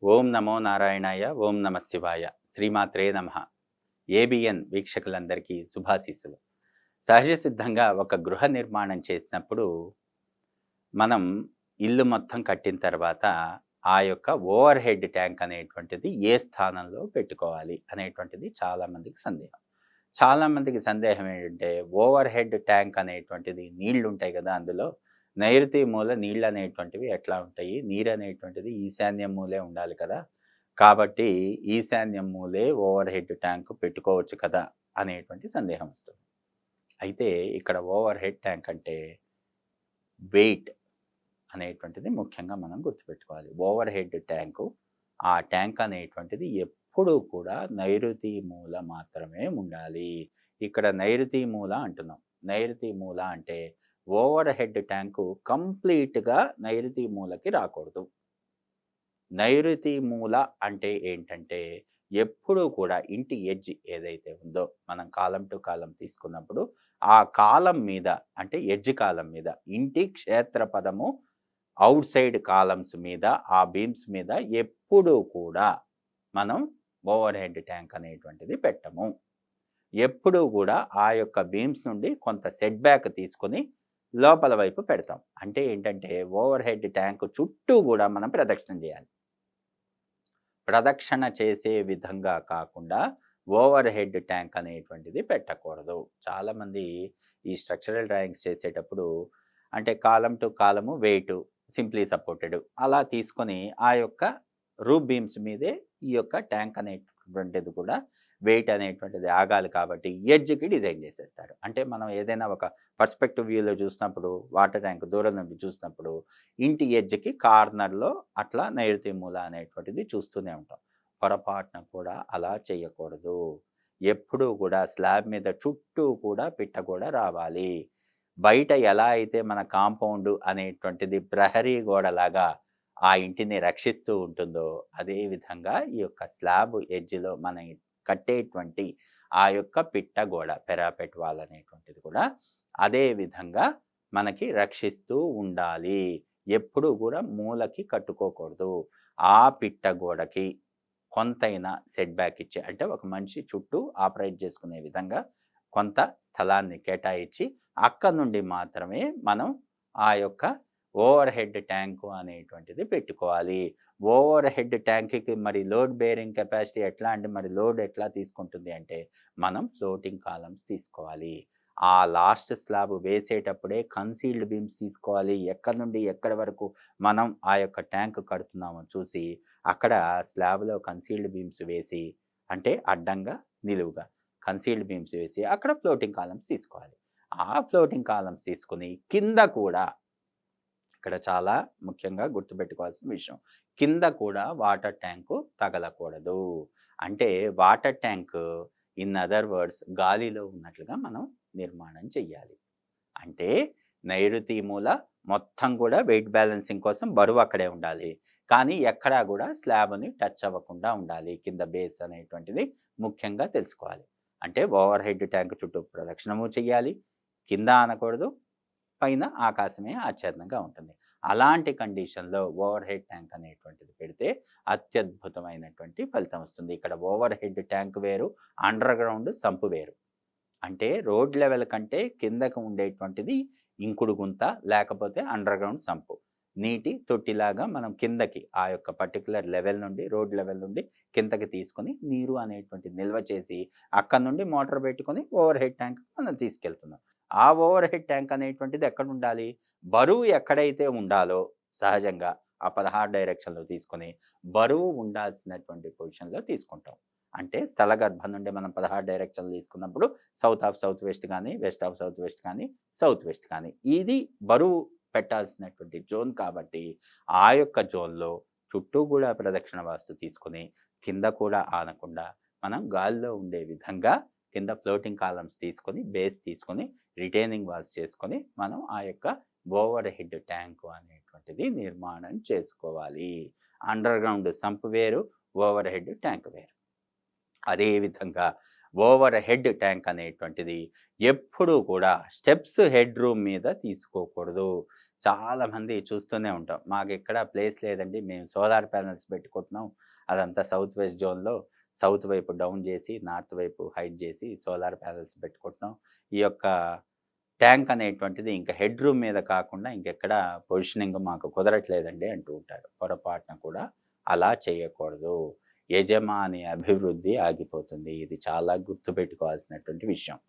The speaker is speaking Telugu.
ఓం నమో నారాయణాయ ఓం నమ శివాయ శ్రీమాత్రే నమ. ఏబిఎన్ వీక్షకులందరికీ శుభాశీస్సులు. సహజ సిద్ధంగా ఒక గృహ నిర్మాణం చేసినప్పుడు మనం ఇల్లు మొత్తం కట్టిన తర్వాత ఆ యొక్క ఓవర్ హెడ్ ట్యాంక్ అనేటువంటిది ఏ స్థానంలో పెట్టుకోవాలి అనేటువంటిది చాలామందికి సందేహం. చాలామందికి సందేహం ఏంటంటే ఓవర్ హెడ్ ట్యాంక్ అనేటువంటిది నీళ్లు ఉంటాయి కదా, అందులో నైరుతి మూల నీళ్ళు అనేటువంటివి ఎట్లా ఉంటాయి, నీరు అనేటువంటిది ఈశాన్యం మూలే ఉండాలి కదా, కాబట్టి ఈశాన్యం మూలే ఓవర్ హెడ్ ట్యాంక్ పెట్టుకోవచ్చు కదా అనేటువంటి సందేహం వస్తుంది. అయితే ఇక్కడ ఓవర్ హెడ్ ట్యాంక్ అంటే వెయిట్ అనేటువంటిది ముఖ్యంగా మనం గుర్తుపెట్టుకోవాలి. ఓవర్ హెడ్ ట్యాంకు, ఆ ట్యాంక్ అనేటువంటిది ఎప్పుడూ కూడా నైరుతి మూల మాత్రమే ఉండాలి. ఇక్కడ నైరుతి మూల అంటున్నాం. నైరుతి మూల అంటే ఓవర్ హెడ్ ట్యాంకు కంప్లీట్‌గా నైరుతి మూలకి రాకూడదు. నైరుతి మూల అంటే ఏంటంటే, ఎప్పుడూ కూడా ఇంటి ఎడ్జ్ ఏదైతే ఉందో, మనం కాలం టు కాలం తీసుకున్నప్పుడు, ఆ కాలం మీద అంటే ఎడ్జ్ కాలం మీద ఇంటి క్షేత్రపదము ఔట్ సైడ్ కాలమ్స్ మీద, ఆ బీమ్స్ మీద ఎప్పుడూ కూడా మనం ఓవర్ హెడ్ ట్యాంక్ అనేటువంటిది పెట్టము. ఎప్పుడూ కూడా ఆ యొక్క బీమ్స్ నుండి కొంత సెట్ బ్యాక్ తీసుకొని లోపల వైపు పెడతాం. అంటే ఏంటంటే, ఓవర్ హెడ్ ట్యాంక్ చుట్టూ కూడా మనం ప్రదక్షిణ చేయాలి. ప్రదక్షిణ చేసే విధంగా కాకుండా ఓవర్ హెడ్ ట్యాంక్ అనేటువంటిది పెట్టకూడదు. చాలామంది ఈ స్ట్రక్చరల్ డ్రాయింగ్స్ చేసేటప్పుడు అంటే కాలం టు కాలము వెయిటు సింప్లీ సపోర్టెడ్ అలా తీసుకొని ఆ యొక్క రూఫ్ బీమ్స్ మీదే ఈ యొక్క ట్యాంక్ అనేటువంటిది కూడా వెయిట్ అనేటువంటిది ఆగాలి కాబట్టి ఎడ్జ్‌కి డిజైన్ చేసేస్తారు. అంటే మనం ఏదైనా ఒక పర్స్పెక్టివ్ వ్యూలో చూసినప్పుడు వాటర్ ట్యాంక్ దూరం నుండి చూసినప్పుడు ఇంటి ఎడ్జ్‌కి కార్నర్‌లో అట్లా నైరుతి మూల అనేటువంటిది చూస్తూనే ఉంటాం. పొరపాటున కూడా అలా చేయకూడదు. ఎప్పుడూ కూడా స్లాబ్ మీద చుట్టూ కూడా పిట్ట కూడా రావాలి. బయట ఎలా అయితే మన కాంపౌండ్ అనేటువంటిది ప్రహరీ గోడలాగా ఆ ఇంటిని రక్షిస్తూ ఉంటుందో, అదే విధంగా ఈ యొక్క స్లాబ్ ఎడ్జ్‌లో మన కట్టేటువంటి ఆ యొక్క పిట్ట గోడ పెరాపెట్ వాల్ అనేటువంటిది కూడా అదే విధంగా మనకి రక్షిస్తూ ఉండాలి. ఎప్పుడూ కూడా మూలకి కట్టుకోకూడదు. ఆ పిట్ట గోడకి కొంతైనా సెట్ బ్యాక్ ఇచ్చి, అంటే ఒక మనిషి చుట్టూ ఆపరేట్ చేసుకునే విధంగా కొంత స్థలాన్ని కేటాయించి అక్కడి నుండి మాత్రమే మనం ఆ యొక్క ఓవర్ హెడ్ ట్యాంకు అనేటువంటిది పెట్టుకోవాలి. ఓవర్ హెడ్ ట్యాంక్‌కి మరి లోడ్ బేరింగ్ కెపాసిటీ ఎట్లా అంటే, మరి లోడ్ ఎట్లా తీసుకుంటుంది అంటే, మనం ఫ్లోటింగ్ కాలమ్స్ తీసుకోవాలి. ఆ లాస్ట్ స్లాబ్ వేసేటప్పుడే కన్సీల్డ్ బీమ్స్ తీసుకోవాలి. ఎక్కడి నుండి ఎక్కడి వరకు మనం ఆ యొక్క ట్యాంక్ కడుతున్నామో చూసి, అక్కడ స్లాబ్‌లో కన్సీల్డ్ బీమ్స్ వేసి, అంటే అడ్డంగా, నిలువుగా కన్సీల్డ్ బీమ్స్ వేసి అక్కడ ఫ్లోటింగ్ కాలమ్స్ తీసుకోవాలి. ఆ ఫ్లోటింగ్ కాలమ్స్ తీసుకొని కింద కూడా, ఇక్కడ చాలా ముఖ్యంగా గుర్తుపెట్టుకోవాల్సిన విషయం, కింద కూడా వాటర్ ట్యాంకు తగలకూడదు. అంటే water tank in other words గాలిలో ఉన్నట్లుగా మనం నిర్మాణం చెయ్యాలి. అంటే నైరుతి మూల మొత్తం కూడా వెయిట్ బ్యాలెన్సింగ్ కోసం బరువు అక్కడే ఉండాలి. కానీ ఎక్కడా కూడా స్లాబ్‌ని టచ్ అవ్వకుండా ఉండాలి. కింద బేస్ అనేటువంటిది ముఖ్యంగా తెలుసుకోవాలి. అంటే ఓవర్ హెడ్ ట్యాంక్ చుట్టూ ప్రదక్షిణము చెయ్యాలి. కింద అనకూడదు. పైన ఆకాశమే ఆచ్ఛాదనంగా ఉంటుంది. అలాంటి కండిషన్‌లో ఓవర్ హెడ్ ట్యాంక్ అనేటువంటిది పెడితే అత్యద్భుతమైనటువంటి ఫలితం వస్తుంది. ఇక్కడ ఓవర్ హెడ్ ట్యాంక్ వేరు, అండర్ గ్రౌండ్ సంప్ వేరు. అంటే రోడ్ లెవెల్ కంటే కిందకు ఉండేటువంటిది ఇంకుడు గుంత, లేకపోతే అండర్ గ్రౌండ్ సంపు. నీటి తొట్టిలాగా మనం కిందకి ఆ యొక్క పర్టిక్యులర్ లెవెల్ నుండి, రోడ్ లెవెల్ నుండి కిందకి తీసుకొని నీరు అనేటువంటిది నిల్వ చేసి అక్కడి నుండి మోటార్ పెట్టుకొని ఓవర్ హెడ్ ట్యాంక్ మనం తీసుకెళ్తున్నాం. ఆ ఓవర్ హెడ్ ట్యాంక్ అనేటువంటిది ఎక్కడ ఉండాలి? బరువు ఎక్కడైతే ఉండాలో సహజంగా ఆ 16 డైరెక్షన్‌లో తీసుకొని బరువు ఉండాల్సినటువంటి పొజిషన్‌లో తీసుకుంటాం. అంటే స్థల గర్భం నుండి మనం 16 డైరెక్షన్‌లు తీసుకున్నప్పుడు సౌత్ ఆఫ్ సౌత్ వెస్ట్ కానీ, వెస్ట్ ఆఫ్ సౌత్ వెస్ట్ కానీ, సౌత్ వెస్ట్ కానీ, ఇది బరువు పెట్టాల్సినటువంటి జోన్ కాబట్టి ఆ యొక్క జోన్‌లో చుట్టూ కూడా ప్రదక్షిణ వాస్తు తీసుకొని కింద కూడా ఆనకుండా మనం గాలిలో ఉండే విధంగా కింద ఫ్లోటింగ్ కాలమ్స్ తీసుకొని, బేస్ తీసుకొని, రిటైనింగ్ వాల్స్ చేసుకొని మనం ఆ యొక్క ఓవర్ హెడ్ ట్యాంకు అనేటువంటిది నిర్మాణం చేసుకోవాలి. అండర్ గ్రౌండ్ సంప్ వేరు, ఓవర్ హెడ్ ట్యాంక్ వేరు. అదేవిధంగా ఓవర్ హెడ్ ట్యాంక్ అనేటువంటిది ఎప్పుడూ కూడా స్టెప్స్ హెడ్ రూమ్ మీద తీసుకోకూడదు. చాలామంది చూస్తూనే ఉంటాం. మాకెక్కడ ప్లేస్ లేదండి. మేము సోలార్ ప్యానెల్స్ పెట్టుకుంటున్నాం. అదంతా సౌత్ వెస్ట్ జోన్‌లో సౌత్ వైపు డౌన్ జేసి, నార్త్ వైపు హైట్ జేసి సోలార్ ప్యానెల్స్ పెట్టుకుంటున్నాం. ఈ యొక్క ట్యాంక్ అనేటువంటిది ఇంకా హెడ్ రూమ్ మీద కాకుండా ఇంకెక్కడ పొజిషనింగ్ మాకు కుదరట్లేదండి అంటూ ఉంటారు. పొరపాటున కూడా అలా చేయకూడదు. యజమాని అభివృద్ధి ఆగిపోతుంది. ఇది చాలా గుర్తుపెట్టుకోవాల్సినటువంటి విషయం.